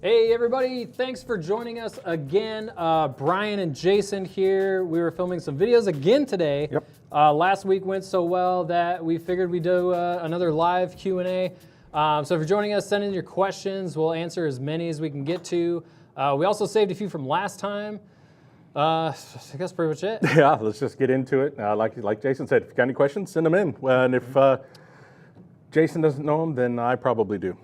Hey everybody, thanks for joining us again. Brian and Jason here. We were filming some videos again today. Yep. Last week went so well that we figured we'd do another live Q&A. So if you're joining us, send in your questions. We'll answer as many as we can get to. We also saved a few from last time. I guess that's pretty much it. Yeah, let's just get into it. Like Jason said, if you got any questions, send them in. And if Jason doesn't know them, then I probably do.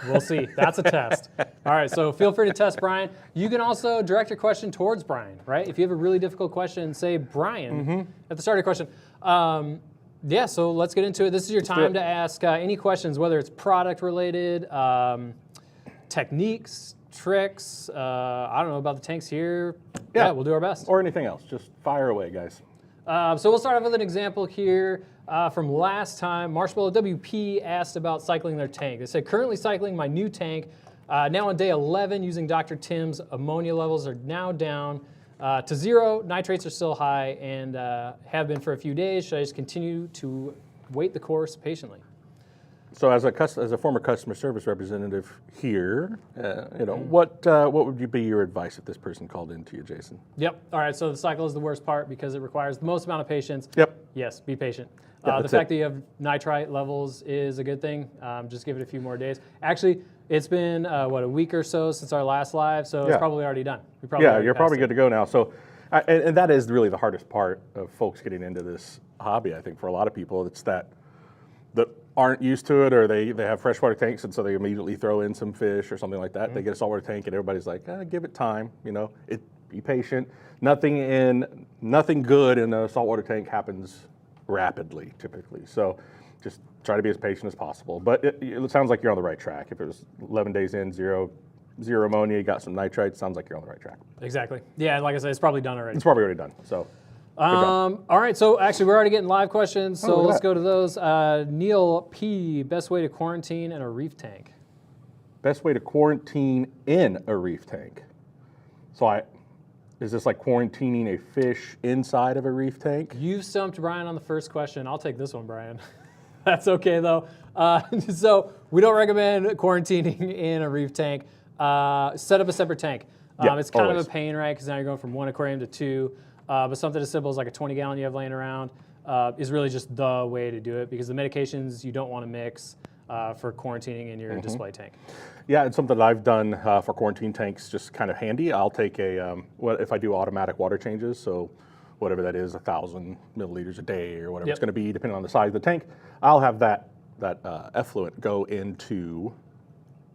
We'll see. That's a test. All right, so feel free to test Brian. You can also direct your question towards Brian, right? If you have a really difficult question, say Brian at the start of your question. Yeah, so let's get into it. This is your time to ask any questions, whether it's product related, techniques, tricks, I don't know about the tanks here. Yeah, we'll do our best. Or anything else. Just fire away, guys. So we'll start off with an example here from last time. Marshmallow WP asked about cycling their tank. They said, currently cycling my new tank. Now on day 11 using Dr. Tim's, ammonia levels are now down to 0. Nitrates are still high and have been for a few days. Should I just continue to wait the course patiently? So as a former customer service representative here, what would be your advice if this person called in to you, Jason? Yep. All right. So the cycle is the worst part because it requires the most amount of patience. Yep. Yes. Be patient. Yeah, the fact that you have nitrite levels is a good thing. Just give it a few more days. Actually, it's been a week or so since our last live, so it's probably already done. You're probably good to go now. So, and that is really the hardest part of folks getting into this hobby. I think for a lot of people, it's that aren't used to it, or they have freshwater tanks, and so they immediately throw in some fish or something like that. They get a saltwater tank, and everybody's like, give it time. Be patient. Nothing good in a saltwater tank happens rapidly, typically. So just try to be as patient as possible. But it sounds like you're on the right track. If it was 11 days in, zero ammonia, you got some nitrite, sounds like you're on the right track. Exactly. Yeah, like I said, it's probably done already. It's probably already done. So. All right, so actually we're already getting live questions, so let's go to those. Neil P, best way to quarantine in a reef tank? Best way to quarantine in a reef tank? Is this like quarantining a fish inside of a reef tank? You stumped Brian on the first question. I'll take this one, Brian. That's okay though. So we don't recommend quarantining in a reef tank. Set up a separate tank. It's kind of a pain, right? Because now you're going from one aquarium to two. But something as simple as like a 20-gallon you have laying around is really just the way to do it, because the medications you don't want to mix for quarantining in your display tank. Yeah, it's something that I've done for quarantine tanks, just kind of handy. I'll take if I do automatic water changes, so whatever that is, 1,000 milliliters a day or whatever it's going to be, depending on the size of the tank, I'll have that effluent go into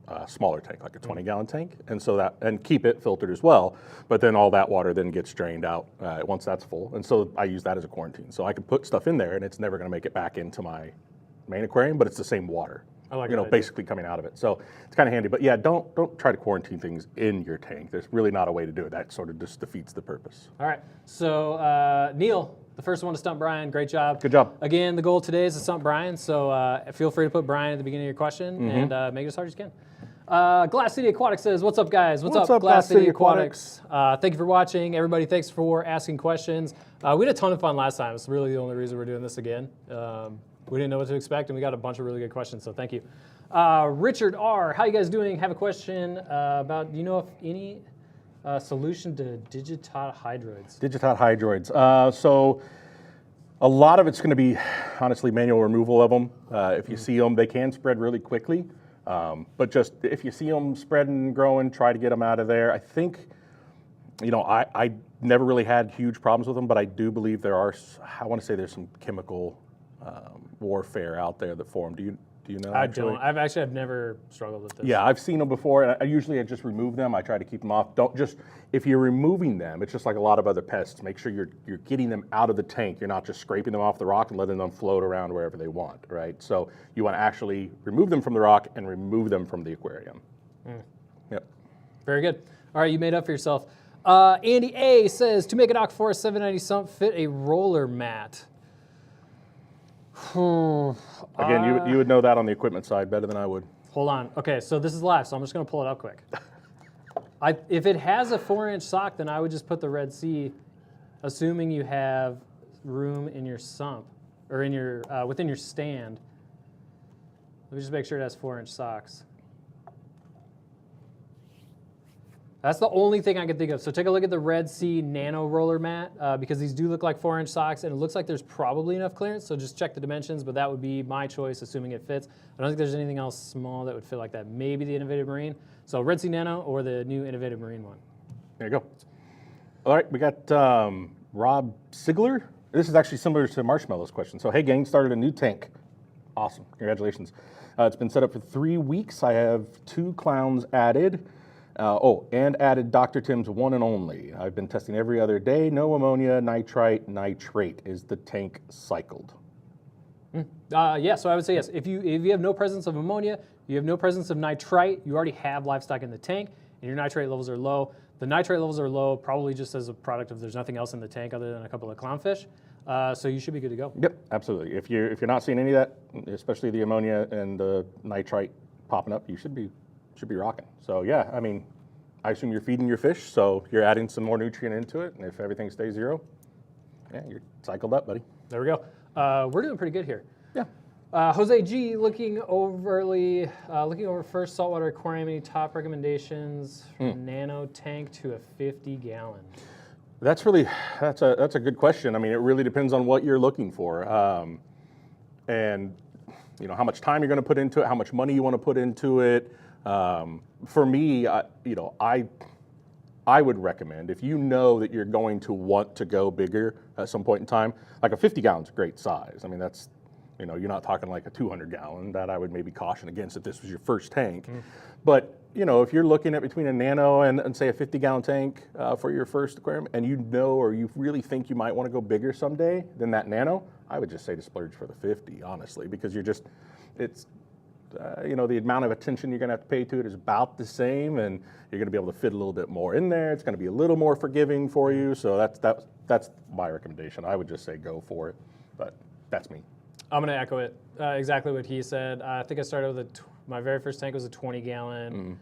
a smaller tank, like a 20-gallon tank, and keep it filtered as well. But then all that water then gets drained out once that's full, and so I use that as a quarantine. So I can put stuff in there, and it's never going to make it back into my main aquarium, but it's the same water, basically coming out of it. So it's kind of handy. But yeah, don't try to quarantine things in your tank. There's really not a way to do it. That sort of just defeats the purpose. All right. So Neil, the first one to stump Brian. Great job. Good job. Again, the goal today is to stump Brian. So feel free to put Brian at the beginning of your question and make it as hard as you can. Glass City Aquatics says, what's up, guys? What's up, Glass City Aquatics? Thank you for watching. Everybody, thanks for asking questions. We had a ton of fun last time. It's really the only reason we're doing this again. We didn't know what to expect, and we got a bunch of really good questions, so thank you. Richard R., how you guys doing? Have a question about, do you know if any solution to digitot hydroids? Digitot hydroids. So a lot of it's going to be, honestly, manual removal of them. If you see them, they can spread really quickly. But just if you see them spreading and growing, try to get them out of there. I think, I never really had huge problems with them, but I do believe there's some chemical warfare out there that form. Do you know? I've never struggled with this. Yeah, I've seen them before, and I just remove them. I try to keep them off. If you're removing them, it's just like a lot of other pests. Make sure you're getting them out of the tank. You're not just scraping them off the rock and letting them float around wherever they want, right? So you want to actually remove them from the rock and remove them from the aquarium. Yep. Very good. All right, you made up for yourself. Andy A says, to make an Aquaforest 790 sump fit a roller mat. Again, you would know that on the equipment side better than I would. Hold on. Okay, so this is live, so I'm just going to pull it up quick. If it has a 4-inch sock, then I would just put the Red Sea, assuming you have room in your sump or in your within your stand. Let me just make sure it has 4-inch socks. That's the only thing I can think of. So take a look at the Red Sea Nano Roller Mat because these do look like 4-inch socks, and it looks like there's probably enough clearance. So just check the dimensions, but that would be my choice, assuming it fits. I don't think there's anything else small that would fit like that. Maybe the Innovative Marine. So Red Sea Nano or the new Innovative Marine one. There you go. All right, we got Rob Sigler. This is actually similar to Marshmallow's question. So, hey gang, started a new tank. Awesome, congratulations. It's been set up for 3 weeks. I have 2 clowns added. And added Dr. Tim's one and only. I've been testing every other day. No ammonia, nitrite, nitrate. Is the tank cycled? Yeah, so I would say yes. If you have no presence of ammonia, you have no presence of nitrite, you already have livestock in the tank, and your nitrate levels are low. The nitrate levels are low probably just as a product of there's nothing else in the tank other than a couple of clownfish. So you should be good to go. Yep, absolutely. If you're not seeing any of that, especially the ammonia and the nitrite popping up, you should be rocking. So yeah, I mean, I assume you're feeding your fish, so you're adding some more nutrient into it, and if everything stays zero, yeah, you're cycled up, buddy. There we go. We're doing pretty good here. Yeah. Jose G, looking over first saltwater aquarium. Any top recommendations from nano tank to a 50-gallon? That's a good question. I mean, it really depends on what you're looking for, and how much time you're going to put into it, how much money you want to put into it. For me, I would recommend, if you know that you're going to want to go bigger at some point in time, like a 50-gallon is a great size. I mean, that's, you're not talking like a 200-gallon. That I would maybe caution against if this was your first tank. But, if you're looking at between a nano and say a 50-gallon tank for your first aquarium, and or you really think you might want to go bigger someday than that nano, I would just say to splurge for the 50, honestly, because the amount of attention you're going to have to pay to it is about the same, and you're going to be able to fit a little bit more in there. It's going to be a little more forgiving for you. So that's my recommendation. I would just say go for it, but that's me. I'm going to echo it. Exactly what he said. I think I started with my very first tank was a 20-gallon,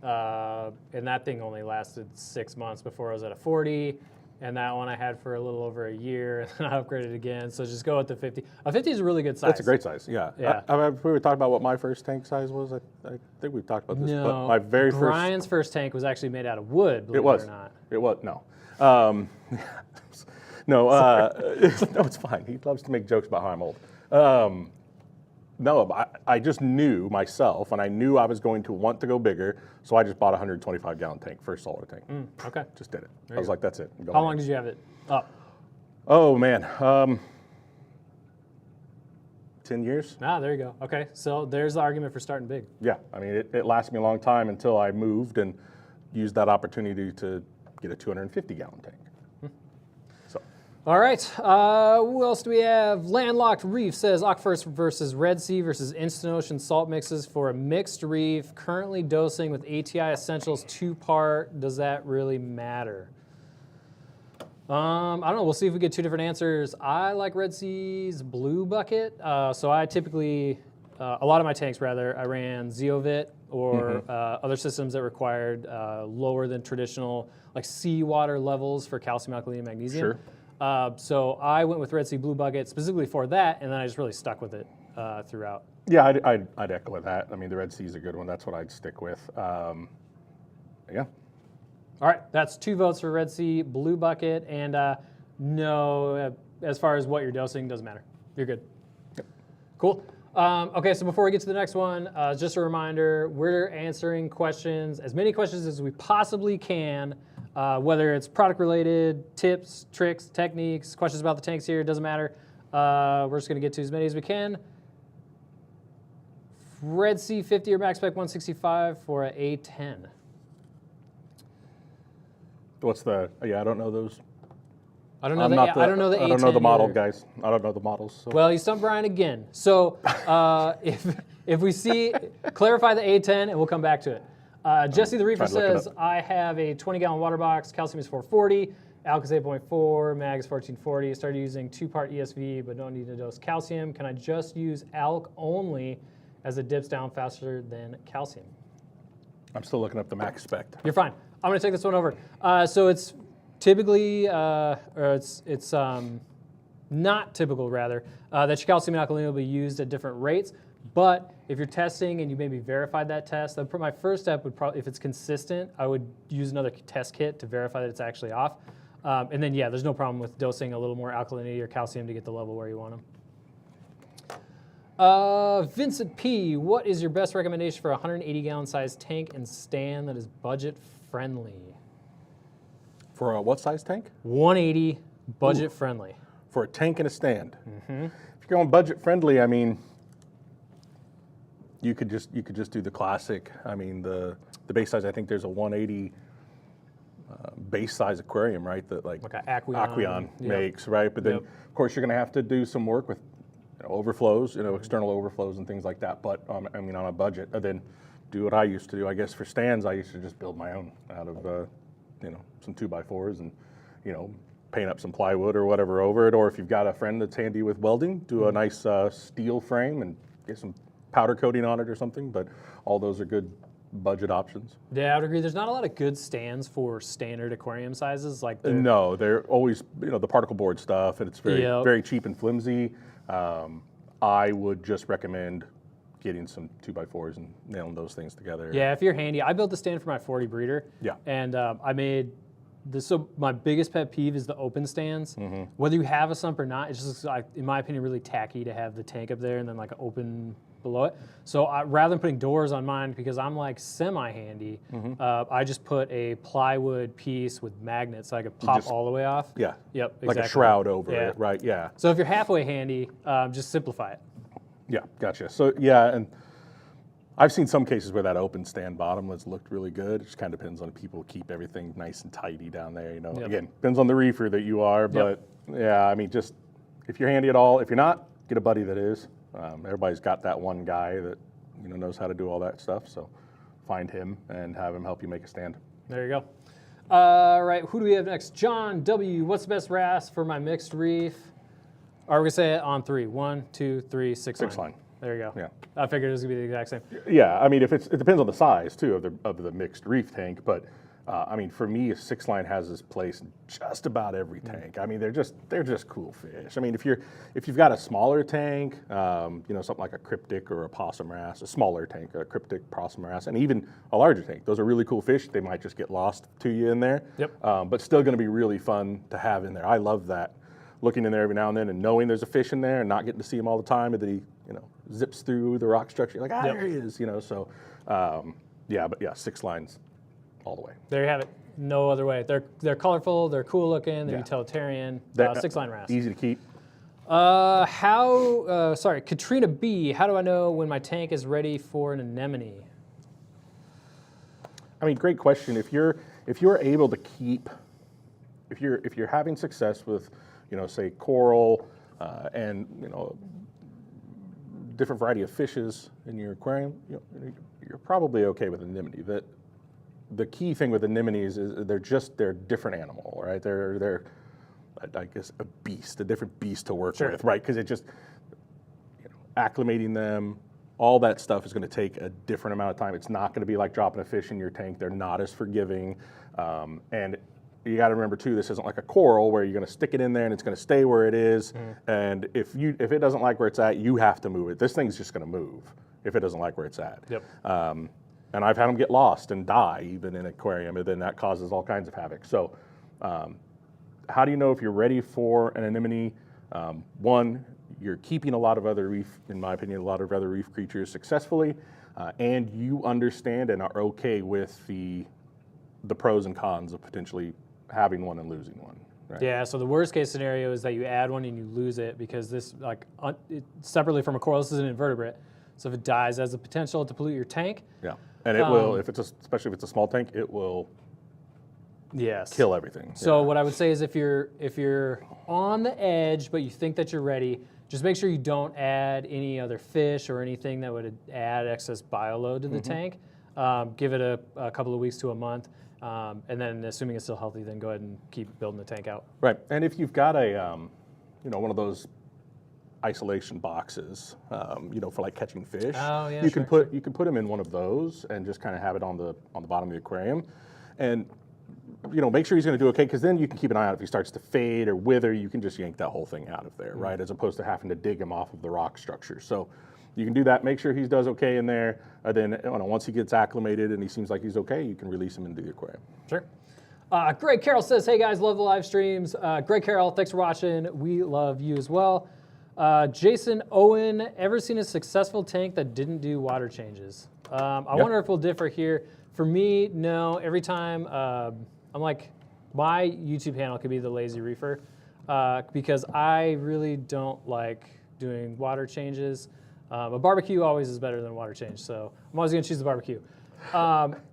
and that thing only lasted 6 months before I was at a 40. And that one I had for a little over a year, and then I upgraded again. So just go with the 50. A 50 is a really good size. That's a great size, yeah. We were talking about what my first tank size was. I think we've talked about this. No, but my very Brian's first tank was actually made out of wood, believe it or not. It was, no. No, it's fine. He loves to make jokes about how I'm old. I just knew myself, and I knew I was going to want to go bigger, so I just bought a 125-gallon tank, first saltwater tank. Okay. Just did it. I was like, that's it. How long did you have it up? Oh, man. 10 years. Ah, there you go. Okay, so there's the argument for starting big. Yeah, I mean, it lasted me a long time until I moved and used that opportunity to get a 250-gallon tank. All right, who else do we have? Landlocked Reef says Aquifers versus Red Sea versus Instant Ocean salt mixes for a mixed reef. Currently dosing with ATI Essentials 2-part. Does that really matter? I don't know. We'll see if we get 2 different answers. I like Red Sea's blue bucket. So I typically, a lot of my tanks rather, I ran Zeovit or other systems that required lower than traditional like seawater levels for calcium, alkaline, and magnesium. Sure. So I went with Red Sea Blue Bucket specifically for that, and then I just really stuck with it throughout. Yeah, I'd echo with that. I mean, the Red Sea is a good one. That's what I'd stick with. Yeah. All right, that's 2 votes for Red Sea Blue Bucket, and no, as far as what you're dosing, doesn't matter. You're good. Yep. Cool. Okay, so before we get to the next one, just a reminder, we're answering questions, as many questions as we possibly can, whether it's product related, tips, tricks, techniques, questions about the tanks here, it doesn't matter. We're just gonna get to as many as we can. Red Sea 50 or Max Spec 165 for a A10. I don't know those. I don't know the A10. I don't know the model, guys. I don't know the models. So. Well, you stumped Brian again. So if we see, clarify the A10 and we'll come back to it. Jesse the Reefer says, I have a 20-gallon water box. Calcium is 440. Alk is 8.4. Mag is 1440. Started using 2-part ESV, but don't need to dose calcium. Can I just use Alk only as it dips down faster than calcium? I'm still looking up the Max Spec. You're fine. I'm going to take this one over. So it's typically, or it's not typical, rather, that your calcium and alkaline will be used at different rates. But if you're testing and you maybe verified that test, my first step would probably, if it's consistent, I would use another test kit to verify that it's actually off. And then, yeah, there's no problem with dosing a little more alkalinity or calcium to get the level where you want them. Vincent P., what is your best recommendation for a 180-gallon size tank and stand that is budget friendly? For a what size tank? 180, budget friendly. For a tank and a stand. If you're going budget friendly, I mean, you could just do the classic. I mean, the base size. I think there's a 180 base size aquarium, right? That like an Aquarium makes, right? But then of course you're going to have to do some work with overflows, external overflows and things like that. But I mean, on a budget, and then do what I used to do. I guess for stands, I used to just build my own out of some 2x4s and paint up some plywood or whatever over it. Or if you've got a friend that's handy with welding, do a nice steel frame and get some powder coating on it or something. But all those are good budget options. Yeah, I would agree. There's not a lot of good stands for standard aquarium sizes. No, they're always the particle board stuff, and it's very very cheap and flimsy. I would just recommend getting some 2x4s and nailing those things together. Yeah, if you're handy. I built the stand for my 40 breeder. Yeah. And I made this. So my biggest pet peeve is the open stands. Whether you have a sump or not, it's just, in my opinion, really tacky to have the tank up there and then like an open below it. So rather than putting doors on mine, because I'm like semi-handy, I just put a plywood piece with magnets so I could pop all the way off. Yeah. Yep, exactly. Like a shroud over it, right? Yeah. So if you're halfway handy, just simplify it. Yeah, gotcha. So yeah, and I've seen some cases where that open stand bottom has looked really good. It just kind of depends on people keep everything nice and tidy down there. Again, depends on the reefer that you are, but yeah, I mean, just if you're handy at all. If you're not, get a buddy that is. Everybody's got that one guy that knows how to do all that stuff. So find him and have him help you make a stand. There you go. All right, who do we have next? John W. What's the best RAS for my mixed reef? Are we gonna say it on 3? 1, 2, 3, 6 line. 6 line. There you go. Yeah. I figured it was gonna be the exact same. Yeah, I mean, it depends on the size too of the mixed reef tank, but I mean, for me, a 6 line has its place in just about every tank. I mean, they're just cool fish. I mean, if you've got a smaller tank, something like a cryptic or a possum wrasse, a smaller tank, a cryptic, possum wrasse, and even a larger tank, those are really cool fish. They might just get lost to you in there. Yep. But still going to be really fun to have in there. I love that. Looking in there every now and then and knowing there's a fish in there and not getting to see him all the time, and that he, zips through the rock structure. You're like, there he is, So, yeah, but yeah, 6 lines all the way. There you have it. No other way. They're colorful. They're cool looking. They're utilitarian. 6 line RAS. Easy to keep. Katrina B. How do I know when my tank is ready for an anemone? I mean, great question. If you're able to keep, if you're having success with, say coral and different variety of fishes in your aquarium, you're probably okay with anemone. The key thing with anemones is they're a different animal, right? They're I guess a different beast to work with, right? Because it just acclimating them, all that stuff is going to take a different amount of time. It's not going to be like dropping a fish in your tank. They're not as forgiving, and you got to remember too, this isn't like a coral where you're going to stick it in there and it's going to stay where it is. And if it doesn't like where it's at, you have to move it. This thing's just going to move if it doesn't like where it's at. Yep. And I've had them get lost and die even in an aquarium, and then that causes all kinds of havoc. So, how do you know if you're ready for an anemone? One, you're keeping a lot of other reef, in my opinion, a lot of other reef creatures successfully, and you understand and are okay with the pros and cons of potentially having one and losing one. Right? Yeah, so the worst case scenario is that you add one and you lose it because this, separately from a coral, this is an invertebrate. So if it dies, it has the potential to pollute your tank. Yeah, and it will, especially if it's a small tank, it will kill everything. So what I would say is if you're on the edge but you think that you're ready, just make sure you don't add any other fish or anything that would add excess bioload to the tank. Give it a couple of weeks to a month, and then assuming it's still healthy, then go ahead and keep building the tank out. Right, and if you've got a, one of those isolation boxes, for like catching fish, you can put them in one of those and just kind of have it on the bottom of the aquarium, and make sure he's going to do okay, because then you can keep an eye out if he starts to fade or wither. You can just yank that whole thing out of there, right? As opposed to having to dig him off of the rock structure. So you can do that. Make sure he does okay in there. Then once he gets acclimated and he seems like he's okay, you can release him into the aquarium. Sure. Greg Carroll says, hey guys, love the live streams. Greg Carroll, thanks for watching. We love you as well. Jason Owen, ever seen a successful tank that didn't do water changes? I wonder if we'll differ here. For me, no. Every time, I'm like, my YouTube handle could be the Lazy Reefer because I really don't like doing water changes. A barbecue always is better than a water change, so I'm always going to choose the barbecue.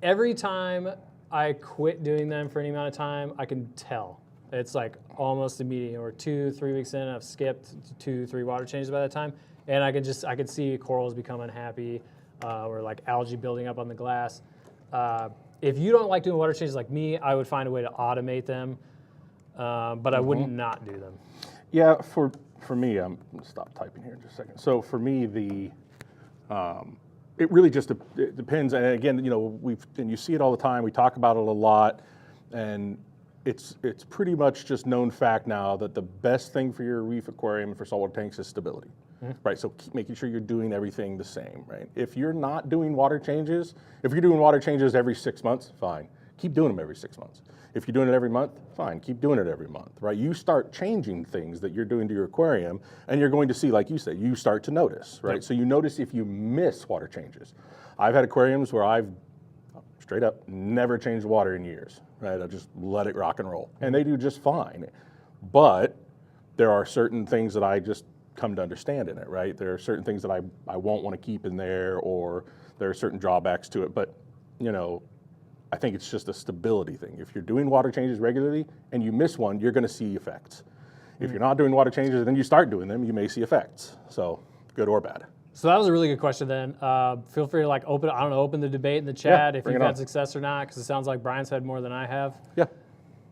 Every time I quit doing them for any amount of time, I can tell. It's like almost immediate. Or 2-3 weeks in, I've skipped 2-3 water changes by that time, and I could see corals become unhappy or like algae building up on the glass. If you don't like doing water changes like me, I would find a way to automate them, but I wouldn't not do them. Yeah, for me, I'm gonna stop typing here in just a second. So for me, it really just it depends. And again, and you see it all the time. We talk about it a lot, and it's pretty much just known fact now that the best thing for your reef aquarium and for saltwater tanks is stability, right? So keep making sure you're doing everything the same, right? If you're not doing water changes, if you're doing water changes every 6 months, fine. Keep doing them every 6 months. If you're doing it every month, fine, keep doing it every month, right? You start changing things that you're doing to your aquarium, and you're going to see, like you said, you start to notice, right? Yep. So you notice if you miss water changes. I've had aquariums where I've, straight up, never changed water in years, right? I just let it rock and roll, and they do just fine. But there are certain things that I just come to understand in it, right? There are certain things that I won't want to keep in there, or there are certain drawbacks to it, but, I think it's just a stability thing. If you're doing water changes regularly and you miss one, you're going to see effects. If you're not doing water changes and then you start doing them, you may see effects. So good or bad. So that was a really good question then. Feel free to open the debate in the chat if you've had success or not, because it sounds like Brian's had more than I have. Yeah.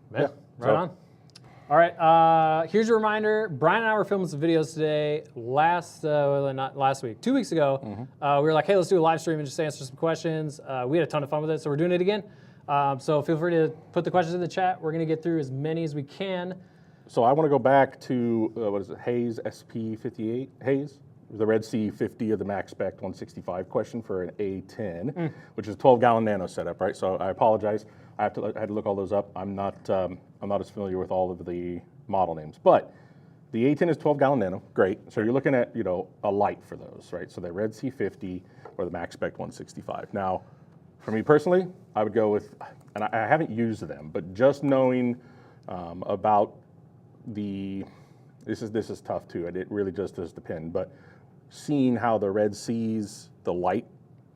Right on. All right, here's a reminder. Brian and I were filming some videos today not last week, 2 weeks ago. We were like, hey, let's do a live stream and just answer some questions. We had a ton of fun with it, so we're doing it again. So feel free to put the questions in the chat. We're gonna get through as many as we can. So I wanna go back to, what is it, Hayes SP58, Hayes? The Red Sea 50 of the max spec 165 question for an A10, which is a 12-gallon nano setup, right? So I apologize. I had to look all those up. I'm not as familiar with all of the model names, but the A10 is 12-gallon nano, great. So you're looking at a light for those, right? So the Red Sea 50 or the max spec 165. Now, for me personally, I would go with, and I haven't used them, but just knowing about this is tough too. It really just does depend, but seeing how the Red Seas, the light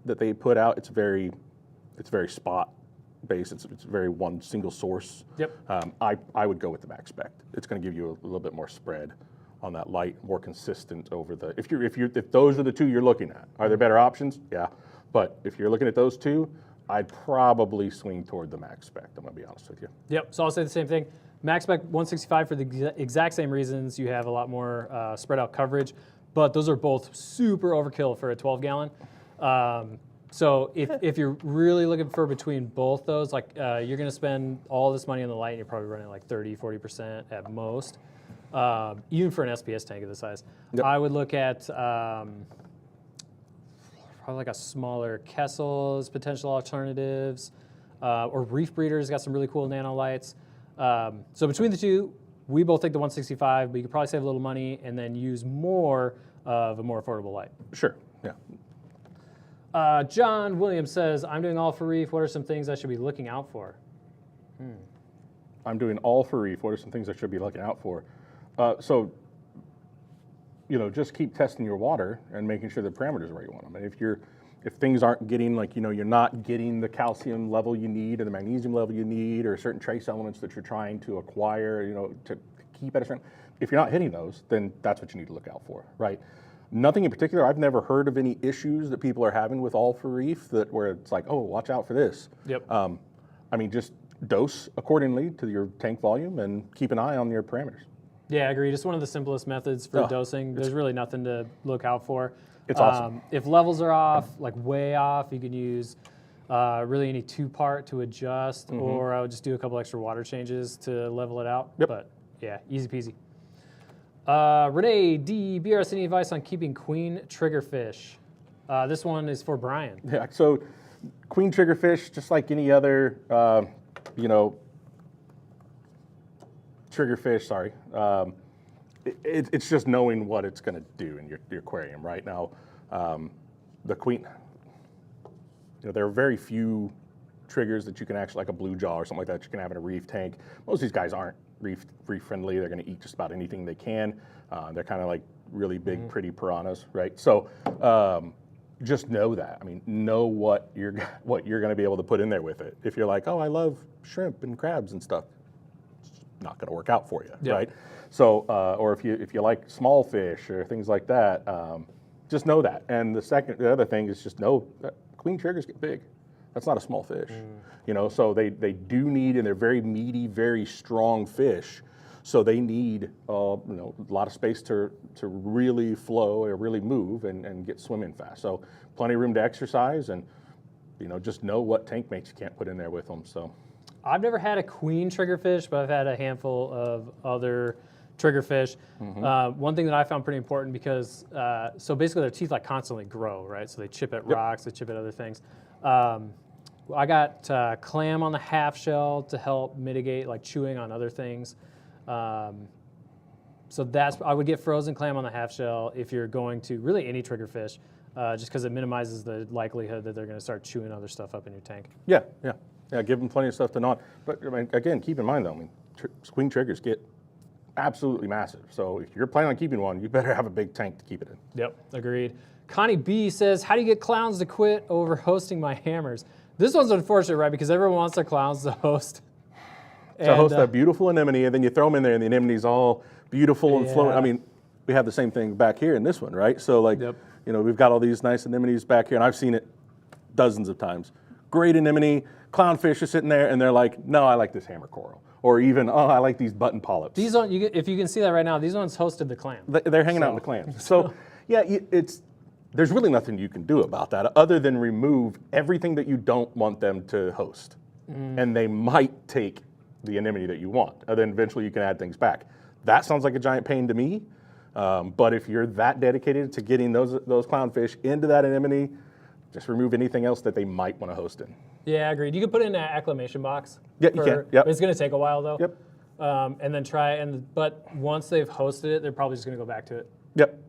that they put out, it's very spot based. It's very one single source. Yep. I would go with the max spec. It's going to give you a little bit more spread on that light, more consistent over the. If those are the two you're looking at, are there better options? Yeah, but if you're looking at those two, I'd probably swing toward the max spec. I'm going to be honest with you. Yep. So I'll say the same thing. Max spec 165 for the exact same reasons. You have a lot more spread out coverage, but those are both super overkill for a 12-gallon. So if you're really looking for between both those, like you're going to spend all this money on the light, and you're probably running like 30-40% at most, even for an SPS tank of this size. Yep. I would look at probably like a smaller Kessel's potential alternatives, or Reef Breeder's got some really cool nano lights. So between the two, we both think the 165, but you could probably save a little money and then use more of a more affordable light. Sure, yeah. John Williams says, I'm doing all for Reef. What are some things I should be looking out for? I'm doing all for Reef. What are some things I should be looking out for? So, just keep testing your water and making sure the parameters are where you want them. And if things aren't getting, you're not getting the calcium level you need or the magnesium level you need or certain trace elements that you're trying to acquire, to keep at a certain, if you're not hitting those, then that's what you need to look out for, right? Nothing in particular. I've never heard of any issues that people are having with all for Reef where it's like, oh, watch out for this. Yep. Just dose accordingly to your tank volume and keep an eye on your parameters. Yeah, I agree. Just one of the simplest methods for dosing. There's really nothing to look out for. It's awesome. If levels are off, like way off, you can use really any 2-part to adjust, or I would just do a couple extra water changes to level it out. Yep. But yeah, easy peasy. Renee D, BRS, any advice on keeping queen triggerfish? This one is for Brian. Yeah, so queen triggerfish, just like any other, triggerfish, sorry. It's just knowing what it's going to do in your aquarium. Right now, the queen, there are very few triggers that you can actually, like a blue jaw or something like that, you can have in a reef tank. Most of these guys aren't reef friendly. They're going to eat just about anything they can. They're kind of like really big, pretty piranhas, right? So just know that. I mean, know what you're going to be able to put in there with it. If you're like, oh, I love shrimp and crabs and stuff, it's not going to work out for you, right? So, or if you like small fish or things like that, just know that. And the other thing is just know that queen triggers get big. That's not a small fish, so they do need, and they're very meaty, very strong fish. So they need a lot of space to really flow or really move and get swimming fast. So plenty of room to exercise, and just know what tank mates you can't put in there with them. So I've never had a queen triggerfish, but I've had a handful of other triggerfish. One thing that I found pretty important, because so basically their teeth like constantly grow, right? So they chip at rocks, they chip at other things. I got clam on the half shell to help mitigate like chewing on other things. So I would get frozen clam on the half shell if you're going to really any triggerfish, just because it minimizes the likelihood that they're going to start chewing other stuff up in your tank. Yeah. Give them plenty of stuff to gnaw. But I mean, again, keep in mind though, queen triggers get absolutely massive. So if you're planning on keeping one, you better have a big tank to keep it in. Yep, agreed. Connie B says, how do you get clowns to quit over hosting my hammers? This one's unfortunate, right? Because everyone wants their clowns to host. To host that beautiful anemone, and then you throw them in there, and the anemone's all beautiful and flowing. I mean, we have the same thing back here in this one, right? So like, we've got all these nice anemones back here, and I've seen it dozens of times. Great anemone, clownfish are sitting there, and they're like, no, I like this hammer coral. Or even, oh, I like these button polyps. These ones, if you can see that right now, these ones hosted the clam. They're hanging out in the clams. So yeah, there's really nothing you can do about that other than remove everything that you don't want them to host. And they might take the anemone that you want. And then eventually you can add things back. That sounds like a giant pain to me. But if you're that dedicated to getting those clownfish into that anemone, just remove anything else that they might want to host in. Yeah, agreed. You can put it in an acclimation box. Yeah, you can. Yep. It's going to take a while though. Yep. And then but once they've hosted it, they're probably just going to go back to it. Yep.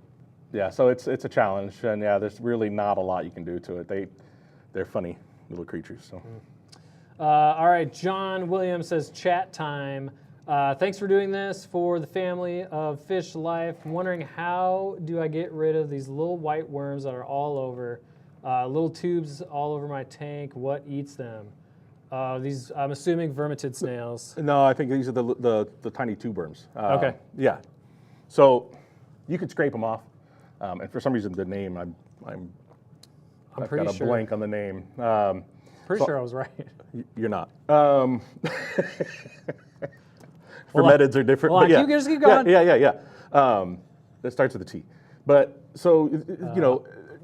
Yeah, so it's a challenge, and yeah, there's really not a lot you can do to it. They're funny little creatures. So. All right, John Williams says, chat time. Thanks for doing this for the family of fish life. Wondering, how do I get rid of these little white worms that are all over, little tubes all over my tank? What eats them? These, I'm assuming, vermitid snails. No, I think these are the tiny tube worms. Okay. Yeah. So you could scrape them off, and for some reason the name I've got a blank on the name. Pretty sure I was right. You're not. Vermetids are different. Hold on, but yeah. you just keep going. Yeah. That starts with a T. But so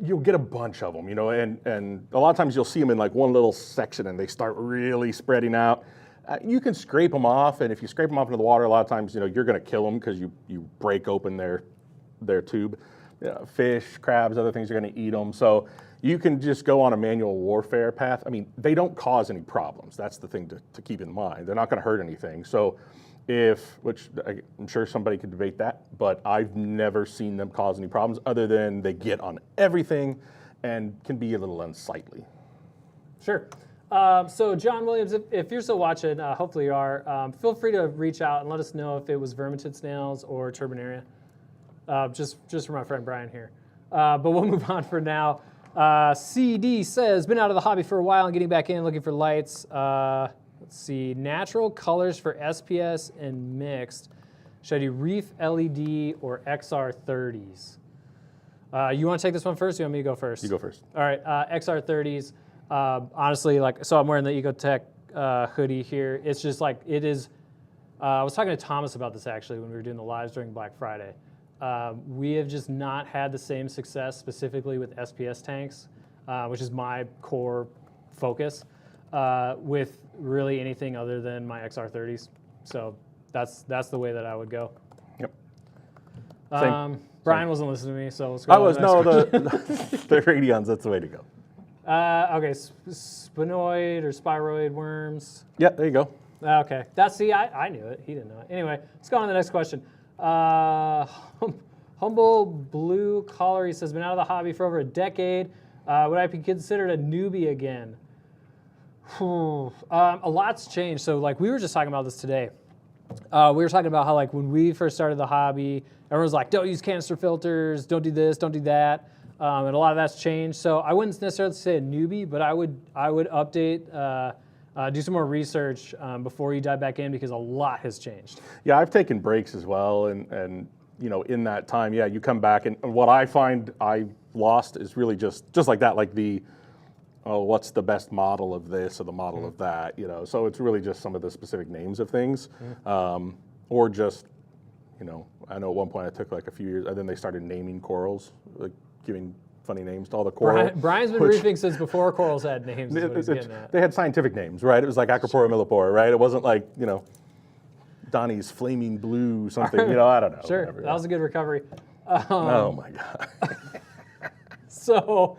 you'll get a bunch of them, and a lot of times you'll see them in like one little section, and they start really spreading out. You can scrape them off, and if you scrape them off into the water, a lot of times you're going to kill them because you break open their tube. Fish, crabs, other things are going to eat them. So you can just go on a manual warfare path. I mean, they don't cause any problems. That's the thing to keep in mind. They're not going to hurt anything. So which I'm sure somebody could debate that, but I've never seen them cause any problems other than they get on everything and can be a little unsightly. Sure. So John Williams, if you're still watching, hopefully you are, feel free to reach out and let us know if it was vermitid snails or turbonaria. Just for my friend Brian here. But we'll move on for now. CD says, been out of the hobby for a while and getting back in, looking for lights. Let's see, natural colors for SPS and mixed. Should I do Reef LED or XR30s? You want to take this one first, or you want me to go first? You go first. All right, XR30s. Honestly, so I'm wearing the Ecotech hoodie here. It's just like, it is, I was talking to Thomas about this actually when we were doing the lives during Black Friday. We have just not had the same success specifically with SPS tanks, which is my core focus, with really anything other than my XR30s. So that's the way that I would go. Yep. Brian wasn't listening to me, so let's go. I was, no, the radions, that's the way to go. Okay, spinoid or spiroid worms. Yeah, there you go. Okay, I knew it. He didn't know it. Anyway, let's go on to the next question. Humble Blue Collar, he says, been out of the hobby for over a decade. Would I be considered a newbie again? A lot's changed. So like we were just talking about this today. We were talking about how like when we first started the hobby, everyone was like, don't use canister filters, don't do this, don't do that. And a lot of that's changed. So I wouldn't necessarily say a newbie, but I would update, do some more research before you dive back in because a lot has changed. Yeah, I've taken breaks as well, and you know, in that time, yeah, you come back, and what I find I lost is really just like that, like what's the best model of this or the model of that, you know. So it's really just some of the specific names of things, or just, you know, I know at one point I took like a few years, and then they started naming corals, like giving funny names to all the coral. Brian's been reefing since before corals had names. They had scientific names, right? It was like Acropora millipora, right? It wasn't like, you know, Donnie's flaming blue something, you know, I don't know. Sure, whatever, that was a good recovery. Oh my God. So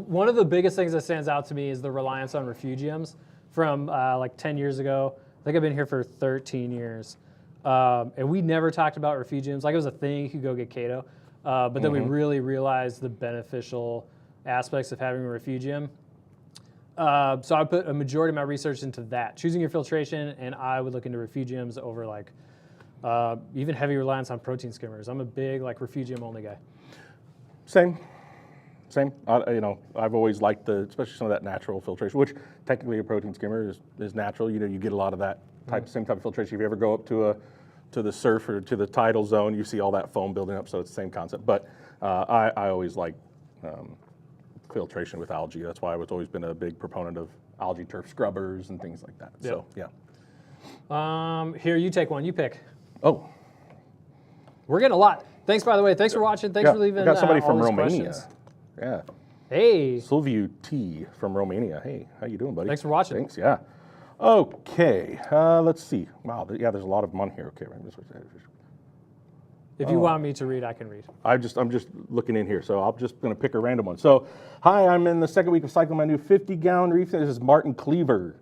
one of the biggest things that stands out to me is the reliance on refugiums from like 10 years ago. I think I've been here for 13 years. And we never talked about refugiums. Like it was a thing, you could go get Cato. But then we really realized the beneficial aspects of having a refugium. So I put a majority of my research into that, choosing your filtration, and I would look into refugiums over like even heavy reliance on protein skimmers. I'm a big like refugium only guy. Same. You know, I've always liked especially some of that natural filtration, which technically a protein skimmer is natural. You know, you get a lot of that same type of filtration. If you ever go up to the surf or to the tidal zone, you see all that foam building up, so it's the same concept. But I always like filtration with algae. That's why I've always been a big proponent of algae turf scrubbers and things like that. Yep. So, yeah. Here, you take one. You pick. Oh. We're getting a lot. Thanks, by the way. Thanks for watching. Thanks for leaving. We got somebody from all these Romania. questions. Yeah. Hey. Silviu T from Romania. Hey, how you doing, buddy? Thanks for watching. Thanks, yeah. Okay, let's see. Wow, yeah, there's a lot of them on here. Okay, if you want me to read, I can read. I'm just looking in here, so I'm just going to pick a random one. So, hi, I'm in the second week of cycling my new 50-gallon reef. This is Martin Cleaver.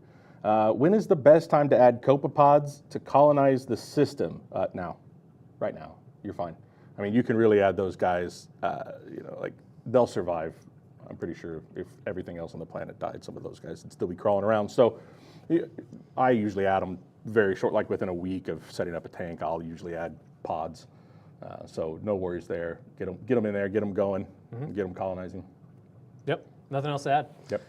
When is the best time to add copepods to colonize the system? Now, right now. You're fine. I mean, you can really add those guys. You know, like they'll survive. I'm pretty sure if everything else on the planet died, some of those guys would still be crawling around. So, I usually add them very short, like within a week of setting up a tank. I'll usually add pods. So no worries there. Get them in there, get them going, get them colonizing. Yep. Nothing else to add. Yep.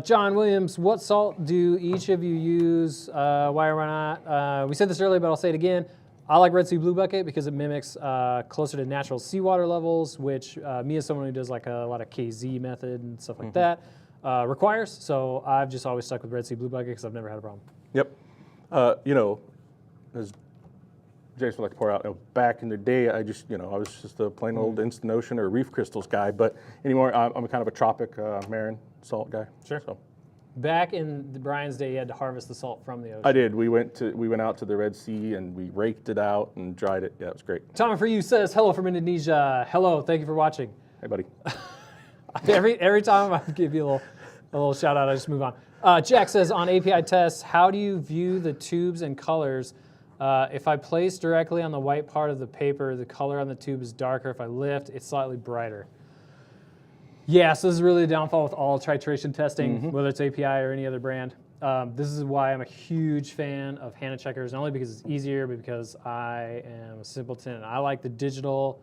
John Williams, what salt do each of you use? Why or why not? We said this earlier, but I'll say it again. I like Red Sea Blue Bucket because it mimics closer to natural seawater levels, which me as someone who does like a lot of KZ method and stuff like that requires. So I've just always stuck with Red Sea Blue Bucket because I've never had a problem. Yep. You know, as Jason would like to pour out, back in the day, I was just a plain old Instant Ocean or Reef Crystals guy. But anymore, I'm kind of a tropic Marin salt guy. Sure. So. Back in Brian's day, you had to harvest the salt from the ocean. I did. We went out to the Red Sea and we raked it out and dried it. Yeah, it was great. Tom for you says hello from Indonesia. Hello, thank you for watching. Hey, buddy. every time I give you a little shout out, I just move on. Jack says on API tests, how do you view the tubes and colors? If I place directly on the white part of the paper, the color on the tube is darker. If I lift, it's slightly brighter. Yeah, so this is really the downfall with all titration testing, whether it's API or any other brand. This is why I'm a huge fan of Hannah checkers, not only because it's easier, but because I am a simpleton and I like the digital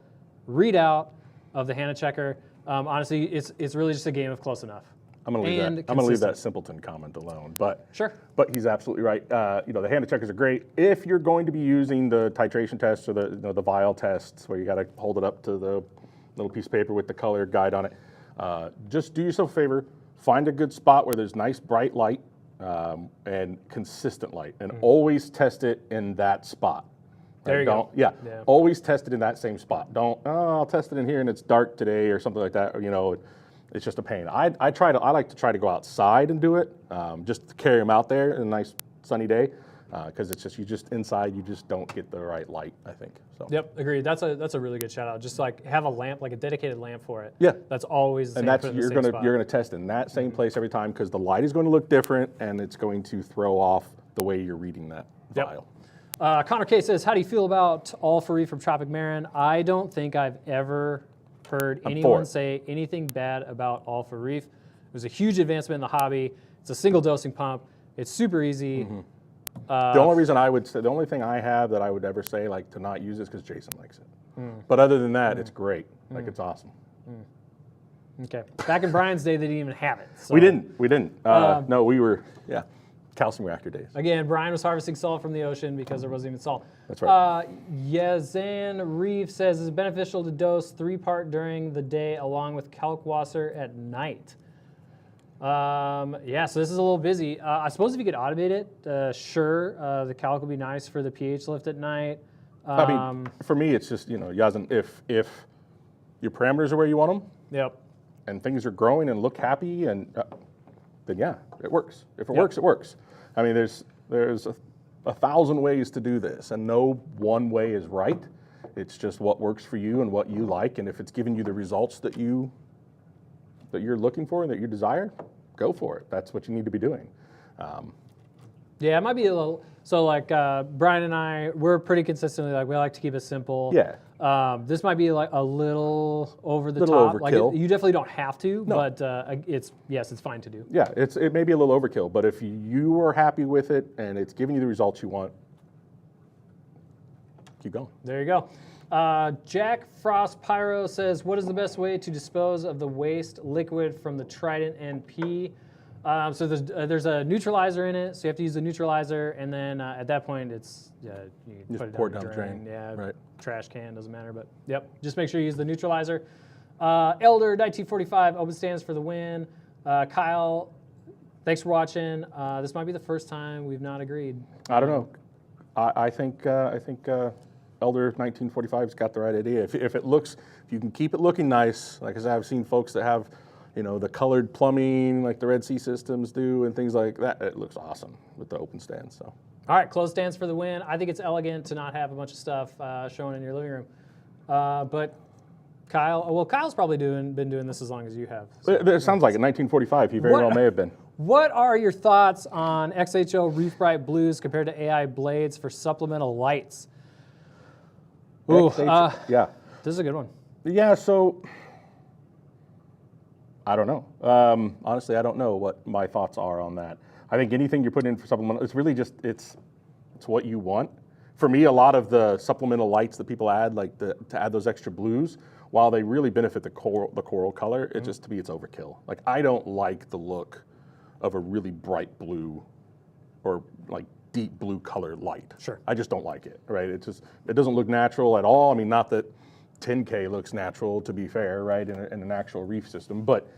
readout of the Hannah checker. Honestly, it's really just a game of close enough. I'm going to leave that simpleton comment alone, but sure. But he's absolutely right. You know, the Hannah checkers are great if you're going to be using the titration tests or the vial tests where you got to hold it up to the little piece of paper with the color guide on it. Just do yourself a favor, find a good spot where there's nice bright light and consistent light, and always test it in that spot. There you go. Yeah, always test it in that same spot. Don't, I'll test it in here and it's dark today or something like that. Or, you know, it's just a pain. I like to try to go outside and do it, just to carry them out there in a nice sunny day. because it's just, inside, you just don't get the right light, I think. So. Yep, agreed. That's a really good shout out. Just like have a lamp, like a dedicated lamp for it. Yeah. That's always the same. And you're gonna test in that same place every time, because the light is going to look different, and it's going to throw off the way you're reading that vial. Connor K says, how do you feel about All for Reef from Tropic Marin? I don't think I've ever heard anyone say anything bad about All for Reef. It was a huge advancement in the hobby. It's a single dosing pump. It's super easy. The only reason I would say, the only thing I have that I would ever say like to not use is because Jason likes it. But other than that, it's great. Like it's awesome. Okay. Back in Brian's day, they didn't even have it. So. We didn't. No, we were, calcium reactor days. Again, Brian was harvesting salt from the ocean because there wasn't even salt. That's right. Yazan Reef says, is it beneficial to dose 3-part during the day along with kalkwasser at night? Yeah, so this is a little busy. I suppose if you could automate it, sure. The calc would be nice for the pH lift at night. I mean, for me, it's just, Yazan, if your parameters are where you want them, yep, and things are growing and look happy, and then yeah, it works. If it works, it works. I mean, there's 1,000 ways to do this, and no one way is right. It's just what works for you and what you like, and if it's giving you the results that you're looking for and that you desire, go for it. That's what you need to be doing. Yeah, it might be a little. So like Brian and I, we're pretty consistently like we like to keep it simple. Yeah. This might be like a little over the little top. Overkill. Like you definitely don't have to, No. but it's fine to do. Yeah, it may be a little overkill, but if you are happy with it and it's giving you the results you want, keep going. There you go. Jack Frost Pyro says, what is the best way to dispose of the waste liquid from the Trident NP? So there's a neutralizer in it, so you have to use the neutralizer, and then at that point, it's you put it pour it down down the the drain. drain. Yeah, Right. Trash can, doesn't matter, but yep. Just make sure you use the neutralizer. Elder 1945, open stands for the win. Kyle, thanks for watching. This might be the first time we've not agreed. I don't know. I think Elder 1945's got the right idea. If you can keep it looking nice, like I said, I've seen folks that have, the colored plumbing like the Red Sea systems do and things like that. It looks awesome with the open stands. So. All right, closed stands for the win. I think it's elegant to not have a bunch of stuff shown in your living room. But Kyle's probably been doing this as long as you have. So. It sounds like in 1945 he very well may have been. What are your thoughts on XHO Reef Bright Blues compared to AI blades for supplemental lights? Ooh, yeah. This is a good one. Yeah, so I don't know. Honestly, I don't know what my thoughts are on that. I think anything you're putting in for supplemental, it's really just, it's what you want. For me, a lot of the supplemental lights that people add, like to add those extra blues, while they really benefit the coral color, it just, to me, it's overkill. Like, I don't like the look of a really bright blue or like deep blue color light. Sure. I just don't like it, right? It doesn't look natural at all. I mean, not that 10K looks natural, to be fair, right, in an actual reef system, but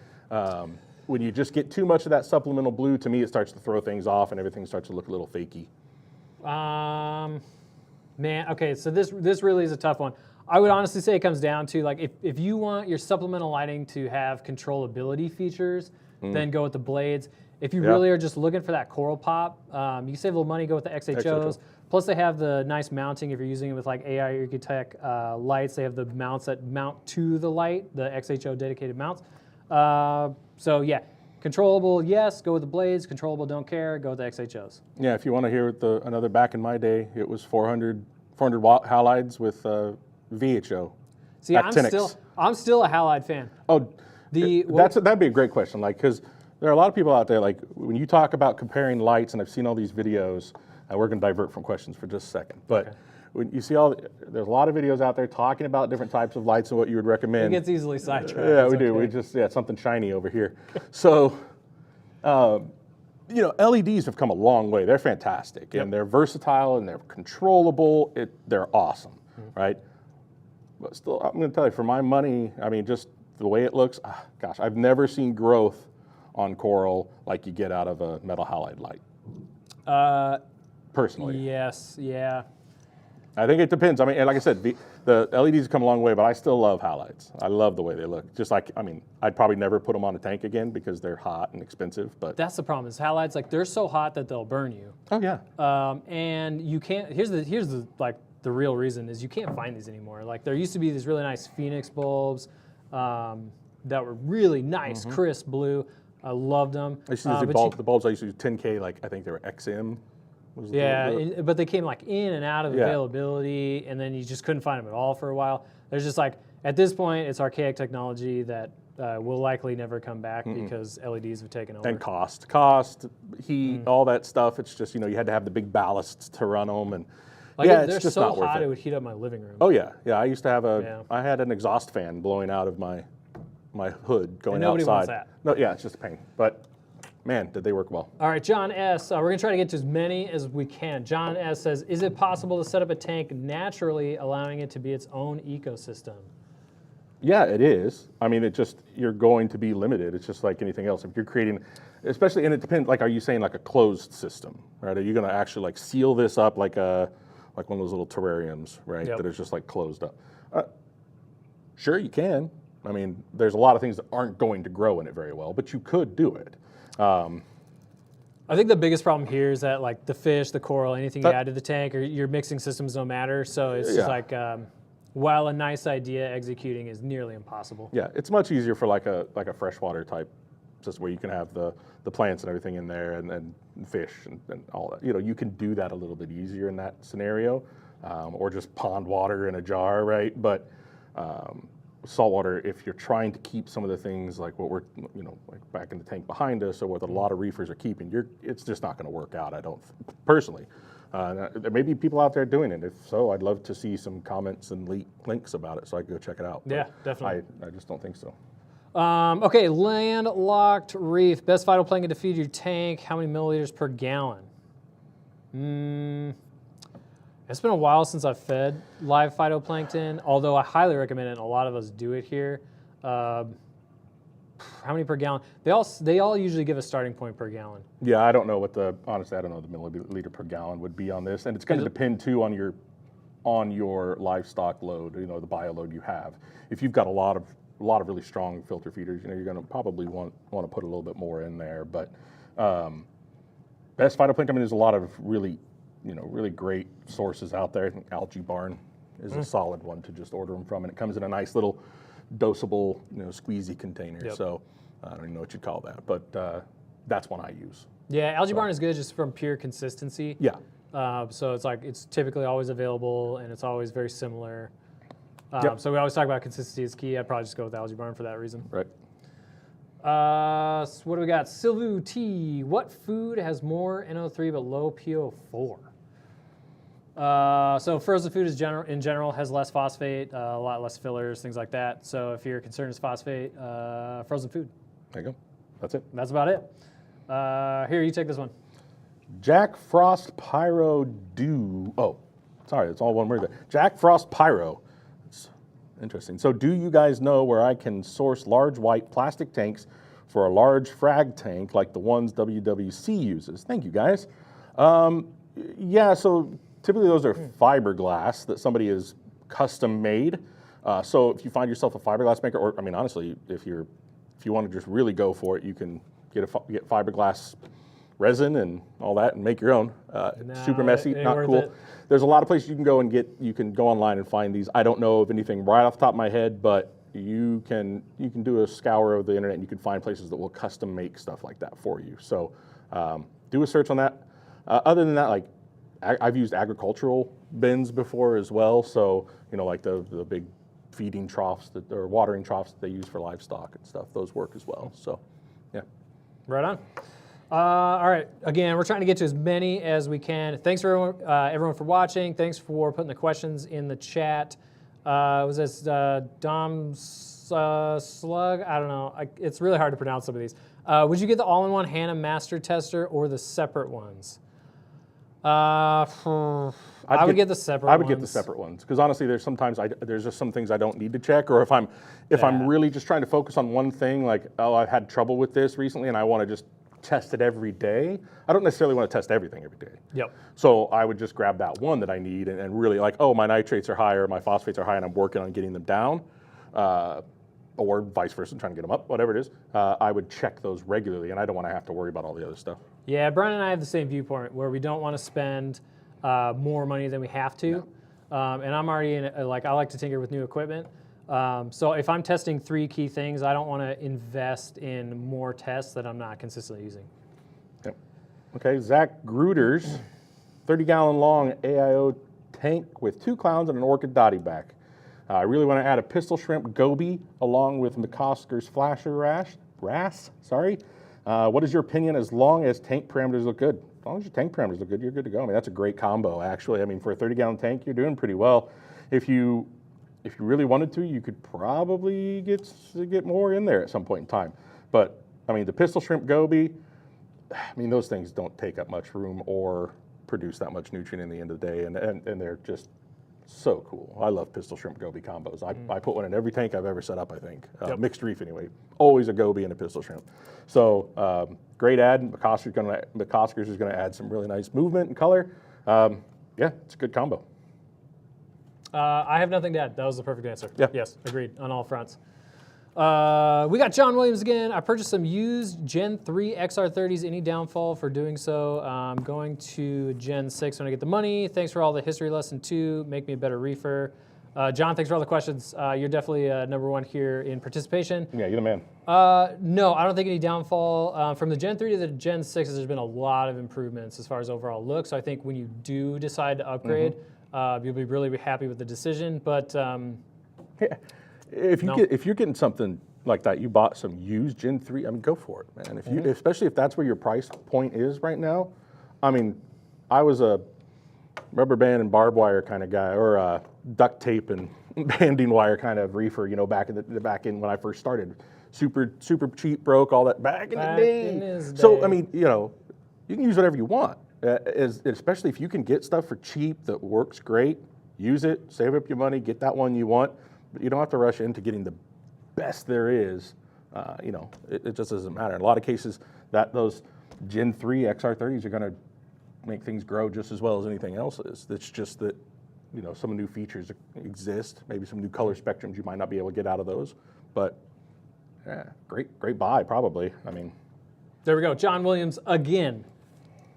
when you just get too much of that supplemental blue, to me, it starts to throw things off and everything starts to look a little fakey. Man, okay, so this really is a tough one. I would honestly say it comes down to, like, if you want your supplemental lighting to have controllability features, then go with the blades. If you really are just looking for that coral pop, you can save a little money, go with the XHOs. Plus, they have the nice mounting if you're using it with like AI Architect lights. They have the mounts that mount to the light, the XHO dedicated mounts. So yeah, controllable, yes, go with the blades. Controllable, don't care, go with the XHOs. Yeah, if you want to hear another back in my day, it was 400 watt halides with VHO. See, I'm still a halide fan. Oh, that'd be a great question. Like, because there are a lot of people out there, like when you talk about comparing lights, and I've seen all these videos, we're going to divert from questions for just a second. But when you see there's a lot of videos out there talking about different types of lights and what you would recommend. It gets easily sidetracked. Yeah, we do. We just, something shiny over here. So, LEDs have come a long way. They're fantastic. And they're versatile and they're controllable. They're awesome, right? But still, I'm going to tell you, for my money, I mean, just the way it looks, gosh, I've never seen growth on coral like you get out of a metal halide light. Personally. Yes, yeah. I think it depends. I mean, and like I said, the LEDs come a long way, but I still love halides. I love the way they look. Just like, I mean, I'd probably never put them on a tank again because they're hot and expensive. But that's the problem. Is halides, like, they're so hot that they'll burn you. Oh yeah. And you can't. Here's the like the real reason is you can't find these anymore. Like, there used to be these really nice Phoenix bulbs that were really nice, crisp blue. I loved them. I used to use the bulbs I used to use 10K. Like I think they were XM. Yeah, but they came like in and out of availability, and then you just couldn't find them at all for a while. There's just like, at this point, it's archaic technology that will likely never come back because LEDs have taken over. And cost, heat, all that stuff. It's just, you know, you had to have the big ballasts to run them, and like yeah, they're it's just so not worth hot it. It would heat up my living room. Oh yeah, I used to have I had an exhaust fan blowing out of my hood going and nobody outside. Wants that. No, yeah, it's just a pain, but. Man, did they work well. All right, John S. We're going to try to get to as many as we can. John S. says, is it possible to set up a tank naturally, allowing it to be its own ecosystem? Yeah, it is. I mean, you're going to be limited. It's just like anything else. If you're creating, especially, and it depends, like, are you saying like a closed system, right? Are you going to actually like seal this up like one of those little terrariums, right? That is just like closed up. Sure, you can. I mean, there's a lot of things that aren't going to grow in it very well, but you could do it. I think the biggest problem here is that like the fish, the coral, anything you add to the tank, or your mixing systems don't matter. So it's just like, while a nice idea, executing is nearly impossible. Yeah, it's much easier for like a freshwater type system where you can have the plants and everything in there and fish and all that. You know, you can do that a little bit easier in that scenario, or just pond water in a jar, right? But saltwater, if you're trying to keep some of the things like what we're, you know, like back in the tank behind us, or what a lot of reefers are keeping, it's just not going to work out. I don't personally. There may be people out there doing it. If so, I'd love to see some comments and links about it so I can go check it out. Yeah, definitely. I just don't think so. Okay, landlocked reef. Best phytoplankton to feed your tank. How many milliliters per gallon? It's been a while since I've fed live phytoplankton, although I highly recommend it, and a lot of us do it here. How many per gallon? They all usually give a starting point per gallon. Yeah, I don't know honestly, I don't know the milliliter per gallon would be on this, and it's going to depend too on your livestock load, you know, the bio load you have. If you've got a lot of really strong filter feeders, you know, you're going to probably want to put a little bit more in there. But best phytoplankton, I mean, there's a lot of really great sources out there. I think Algae Barn is a solid one to just order them from, and it comes in a nice little dosable, you know, squeezy container. Yep. So I don't even know what you'd call that, but that's one I use. Yeah, Algae Barn is good just from pure consistency. Yeah. So it's typically always available, and it's always very similar. Yep. So we always talk about consistency is key. I'd probably just go with Algae Barn for that reason. Right. So what do we got? Silvu T. What food has more NO3 but low PO4? So frozen food in general has less phosphate, a lot less fillers, things like that. So if your concern is phosphate, frozen food. There you go. That's it. That's about it. Here, you take this one. Jack Frost Pyro Do. Oh, sorry, it's all one word there. Jack Frost Pyro. It's interesting. So do you guys know where I can source large white plastic tanks for a large frag tank like the ones WWC uses? Thank you, guys. Yeah, so typically those are fiberglass that somebody has custom made. So if you find yourself a fiberglass maker, or I mean, honestly, if you want to just really go for it, you can get fiberglass resin and all that and make your own. Super messy, not cool. There's a lot of places you can go and you can go online and find these. I don't know of anything right off the top of my head, but you can do a scour of the internet and you can find places that will custom make stuff like that for you. So do a search on that. Other than that, like I've used agricultural bins before as well. So, you know, like the big feeding troughs or watering troughs that they use for livestock and stuff, those work as well. So, yeah. Right on. All right. Again, we're trying to get to as many as we can. Thanks for everyone for watching. Thanks for putting the questions in the chat. Was this Dom Slug? I don't know. It's really hard to pronounce some of these. Would you get the all-in-one Hanna Master Tester or the separate ones? I would get the separate ones. I would get the separate ones because honestly, there's just some things I don't need to check, or if I'm really just trying to focus on one thing, like I've had trouble with this recently and I want to just test it every day, I don't necessarily want to test everything every day. Yep. So I would just grab that one that I need and really like, oh, my nitrates are higher, my phosphates are high, and I'm working on getting them down, or vice versa, trying to get them up, whatever it is. I would check those regularly, and I don't want to have to worry about all the other stuff. Yeah, Brian and I have the same viewpoint where we don't want to spend more money than we have to. No. And I'm already in, I like to tinker with new equipment. So if I'm testing 3 key things, I don't want to invest in more tests that I'm not consistently using. Yep. Okay, Zach Gruters, 30-gallon long AIO tank with 2 clowns and an orchid dotty back. I really want to add a pistol shrimp goby along with McCosker's flasher wrasse. What is your opinion as long as tank parameters look good? As long as your tank parameters look good, you're good to go. I mean, that's a great combo, actually. I mean, for a 30-gallon tank, you're doing pretty well. If you really wanted to, you could probably get more in there at some point in time. But, I mean, the pistol shrimp goby, I mean, those things don't take up much room or produce that much nutrient in the end of the day, and they're just so cool. I love pistol shrimp goby combos. I put one in every tank I've ever set up, I think. Yep. Mixed reef anyway. Always a goby and a pistol shrimp. So great add. McCosker's is going to add some really nice movement and color. Yeah, it's a good combo. I have nothing to add. That was the perfect answer. Yeah. Yes, agreed on all fronts. We got John Williams again. I purchased some used Gen 3 XR30s. Any downfall for doing so? I'm going to Gen 6 when I get the money. Thanks for all the history lesson 2. Make me a better reefer. John, thanks for all the questions. You're definitely number 1 here in participation. Yeah, you're the man. No, I don't think any downfall. From the Gen 3 to the Gen 6, there's been a lot of improvements as far as overall look. So I think when you do decide to upgrade, you'll be really happy with the decision. But yeah. If you're getting something like that, you bought some used Gen 3, I mean, go for it, man. Especially if that's where your price point is right now. I mean, I was a rubber band and barbed wire kind of guy, or duct tape and banding wire kind of reefer, you know, back in when I first started. Super cheap, broke, all that back in the day. So, I mean, you know, you can use whatever you want, especially if you can get stuff for cheap that works great. Use it, save up your money, get that one you want. But you don't have to rush into getting the best there is. You know, it just doesn't matter. In a lot of cases, those Gen 3 XR30s are going to make things grow just as well as anything else is. It's just that, you know, some new features exist. Maybe some new color spectrums you might not be able to get out of those. But yeah, great buy probably. I mean, there we go. John Williams again.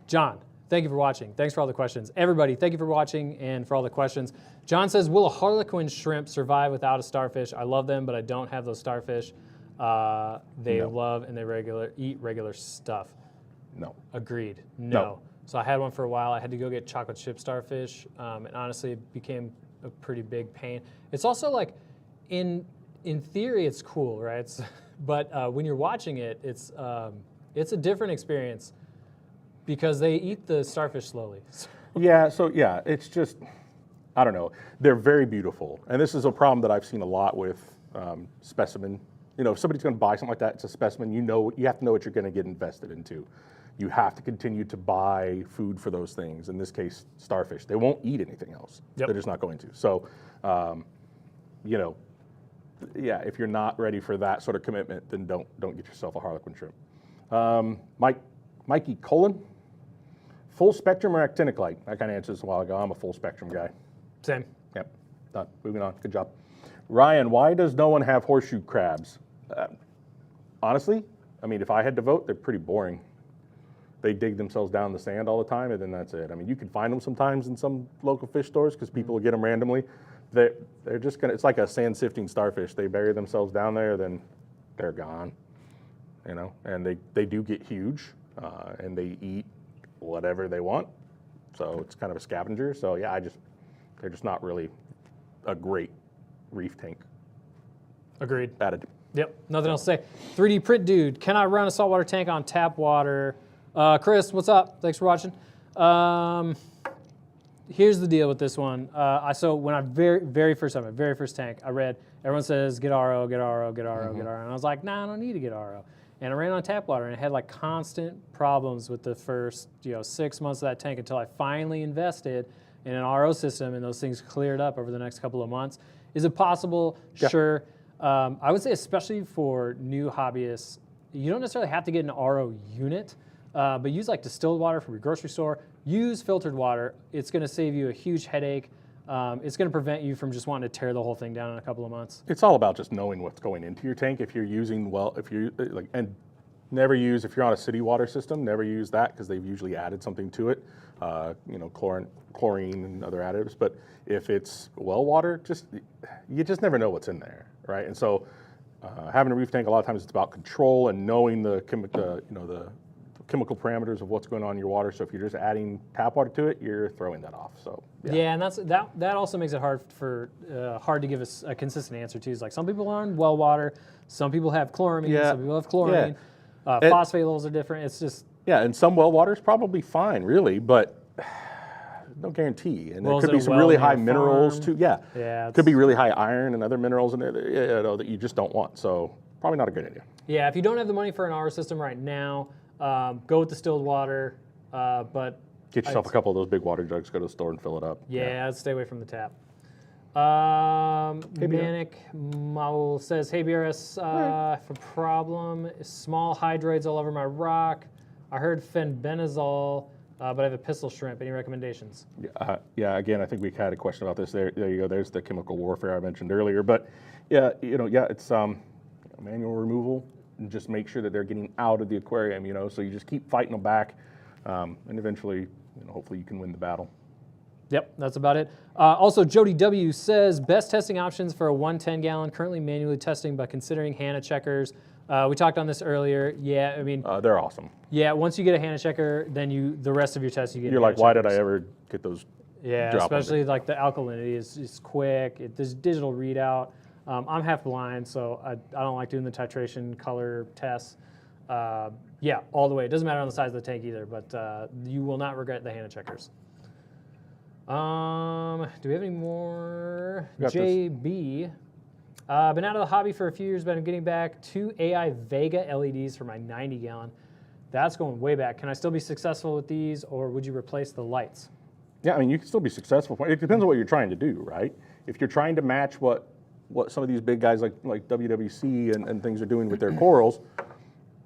John, thank you for watching. Thanks for all the questions. Everybody, thank you for watching and for all the questions. John says, will a harlequin shrimp survive without a starfish? I love them, but I don't have those starfish. They love and they eat regular stuff. No. Agreed. No. So I had one for a while. I had to go get chocolate chip starfish, and honestly, it became a pretty big pain. It's also like, in theory, it's cool, right? But when you're watching it, it's a different experience because they eat the starfish slowly. Yeah. So yeah, it's just, I don't know. They're very beautiful, and this is a problem that I've seen a lot with specimen. You know, if somebody's going to buy something like that, it's a specimen. You have to know what you're going to get invested into. You have to continue to buy food for those things. In this case, starfish. They won't eat anything else. Yep. They're just not going to. So, you know, yeah, if you're not ready for that sort of commitment, then don't get yourself a harlequin shrimp. Mikey Colon, full spectrum or actinic light? I kind of answered this a while ago. I'm a full spectrum guy. Same. Yep. Done. Moving on. Good job. Ryan, why does no one have horseshoe crabs? Honestly, I mean, if I had to vote, they're pretty boring. They dig themselves down in the sand all the time, and then that's it. I mean, you can find them sometimes in some local fish stores because people will get them randomly. They're just gonna. It's like a sand sifting starfish. They bury themselves down there, then they're gone. You know, and they do get huge, and they eat whatever they want. So it's kind of a scavenger. So yeah, they're just not really a great reef tank. Agreed. Added. Yep. Nothing else to say. 3D print dude. Can I run a saltwater tank on tap water? Chris, what's up? Thanks for watching. Here's the deal with this one. So when I very first time, my very first tank, I read everyone says get RO, get RO, get RO, get RO, and I was like, nah, I don't need to get RO. And I ran on tap water, and I had like constant problems with the first 6 months of that tank until I finally invested in an RO system, and those things cleared up over the next couple of months. Is it possible? Yeah. Sure. I would say especially for new hobbyists, you don't necessarily have to get an RO unit, but use like distilled water from your grocery store. Use filtered water. It's going to save you a huge headache. It's going to prevent you from just wanting to tear the whole thing down in a couple of months. It's all about just knowing what's going into your tank. If you're using and never use, if you're on a city water system, never use that because they've usually added something to it, chlorine and other additives. But if it's well water, you just never know what's in there, right? And so having a reef tank, a lot of times it's about control and knowing the chemical parameters of what's going on in your water. So if you're just adding tap water to it, you're throwing that off. So yeah, and that also makes it hard to give us a consistent answer too. It's like some people are on well water, some people have chloramine, some people have chlorine. Phosphate levels are different. It's just and some well water is probably fine, really, but no guarantee. And there could be some really high minerals too. Yeah, could be really high iron and other minerals in there that you just don't want. So probably not a good idea. Yeah, if you don't have the money for an RO system right now, go with distilled water, but get yourself a couple of those big water jugs, go to the store and fill it up. Yeah, stay away from the tap. Manic Maul says, hey BRS, I have a problem. Small hydroids all over my rock. I heard fenbendazole, but I have a pistol shrimp. Any recommendations? Again, I think we had a question about this. There you go. There's the chemical warfare I mentioned earlier. But it's manual removal. And just make sure that they're getting out of the aquarium, so you just keep fighting them back, and eventually, hopefully you can win the battle. Yep, that's about it. Also, Jody W says, best testing options for a 110 gallon, currently manually testing, but considering HANA checkers. We talked on this earlier. Yeah, I mean. They're awesome. Yeah, once you get a HANA checker, then the rest of your tests you get. You're like, why did I ever get those? Yeah, especially like the alkalinity is quick. There's digital readout. I'm half blind, so I don't like doing the titration color tests. All the way. It doesn't matter on the size of the tank either, but you will not regret the HANA checkers. Do we have any more? JB. Been out of the hobby for a few years, but I'm getting back 2 AI Vega LEDs for my 90 gallon. That's going way back. Can I still be successful with these, or would you replace the lights? Yeah, I mean, you can still be successful. It depends on what you're trying to do, right? If you're trying to match what some of these big guys like WWC and things are doing with their corals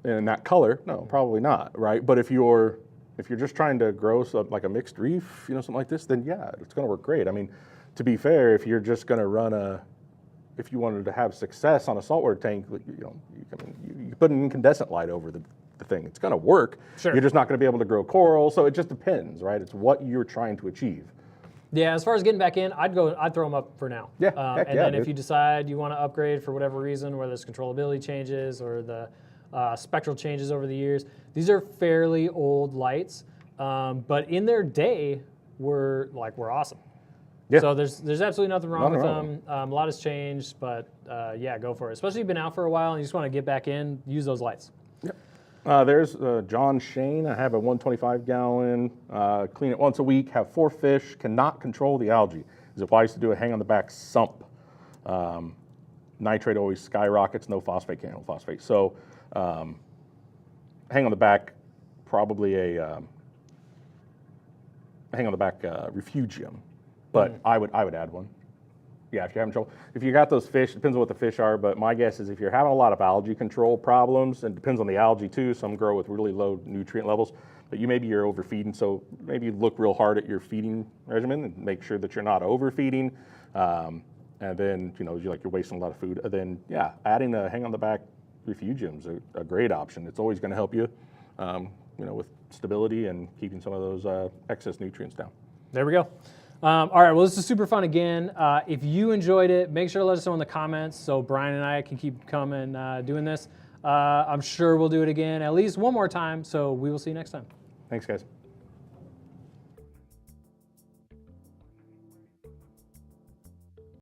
in that color, no, probably not, right? But if you're just trying to grow like a mixed reef, something like this, then yeah, it's going to work great. I mean, to be fair, if you're just going to if you wanted to have success on a saltwater tank, you put an incandescent light over the thing. It's going to work. Sure. You're just not going to be able to grow coral. So it just depends, right? It's what you're trying to achieve. Yeah, as far as getting back in, I'd throw them up for now. Yeah, then if you decide you want to upgrade for whatever reason, whether it's controllability changes or the spectral changes over the years, these are fairly old lights, but in their day were awesome. Yeah. So there's absolutely nothing wrong with them. A lot has changed, but go for it. Especially if you've been out for a while and you just want to get back in, use those lights. Yep. There's John Shane. I have a 125 gallon, clean it once a week, have 4 fish, cannot control the algae. Is it wise to do a hang on the back sump? Nitrate always skyrockets, no phosphate, can't handle phosphate. So hang on the back, probably a hang on the back refugium. But I would add one. Yeah, if you're having trouble. If you got those fish, depends on what the fish are, but my guess is if you're having a lot of algae control problems, and it depends on the algae too, some grow with really low nutrient levels, but you're overfeeding, so maybe look real hard at your feeding regimen and make sure that you're not overfeeding, and then, you're wasting a lot of food. And then, adding a hang on the back refugium's a great option. It's always gonna help you, with stability and keeping some of those excess nutrients down. There we go. All right, well, this is super fun again. If you enjoyed it, make sure to let us know in the comments so Brian and I can keep coming doing this. I'm sure we'll do it again at least one more time, so we will see you next time. Thanks, guys.